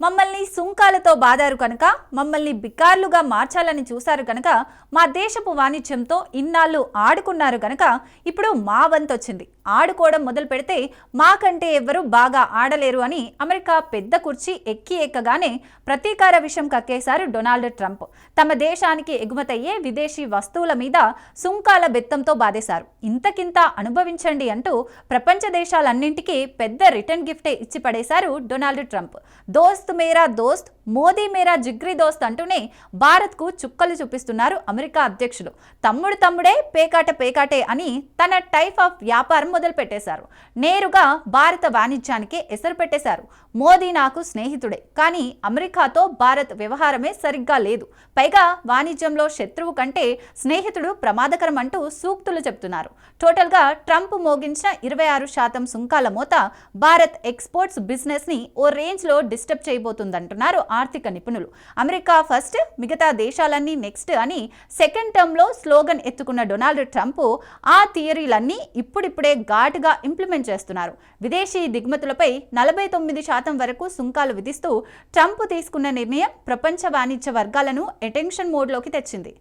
మమ్మల్ని సుంకాలతో బాదారు కనుక, మమ్మల్ని బికార్లుగా మార్చాలని చూశారు కనుక, మా దేశపు వాణిజ్యంతో ఇన్నాళ్ళు ఆడుకున్నారు కనుక ఇప్పుడు మా వంతొచ్చింది. ఆడుకోవడం మొదలు పెడితే మాకంటే ఎవ్వరూ బాగా ఆడలేరు అని అమెరికా పెద్ద కుర్చీ ఎక్కగానే ప్రతీకార విషయం కక్కేశారు డొనాల్డ్ ట్రంప్. తమ దేశానికి ఎగుమతయ్యే విదేశీ వస్తువుల మీద సుంకాల బెత్తంతో బాధేశారు. ఇంతకింత అనుభవించండి అంటూ ప్రపంచ దేశాలన్నింటికీ పెద్ద రిటర్న్ గిఫ్టే ఇచ్చి పడేశారు డొనాల్డ్ ట్రంప్. దోస్త్ మేరా దోస్త్, మోదీ మేరా జిగ్రీ దోస్త్ అంటూనే భారత్కు చుక్కలు చూపిస్తున్నారు అమెరికా అధ్యక్షులు. తమ్ముడే పేకాటే అని తన టైప్ ఆఫ్ వ్యాపారం మొదలు పెట్టేశారు. నేరుగా భారత వాణిజ్యానికి ఎసరు పెట్టేశారు. మోదీ నాకు స్నేహితుడే, కానీ అమెరికాతో భారత్ వ్యవహారమే సరిగ్గా లేదు. పైగా వాణిజ్యంలో శత్రువు కంటే స్నేహితుడు ప్రమాదకరం అంటూ సూక్తులు చెప్తున్నారు. టోటల్గా ట్రంప్ మోగించిన 26% సుంకాల మోత భారత్ ఎక్స్పోర్ట్స్ బిజినెస్ ని ఓ రేంజ్ లో డిస్టర్బ్ చేయబోతుందంటున్నారు ఆర్థిక నిపుణులు. అమెరికా ఫస్ట్, మిగతా దేశాలన్నీ నెక్స్ట్ అని సెకండ్ టర్మ్ లో స్లోగన్ ఎత్తుకున్న డొనాల్డ్ ట్రంప్ ఆ థియరీలన్నీ ఇప్పుడిప్పుడే ఘాటుగా ఇంప్లిమెంట్ చేస్తున్నారు. విదేశీ దిగుమతులపై 49% వరకు సుంకాలు విధిస్తూ ట్రంప్ తీసుకున్న నిర్ణయం ప్రపంచ వాణిజ్య వర్గాలను అటెన్షన్ మోడ్లోకి తెచ్చింది.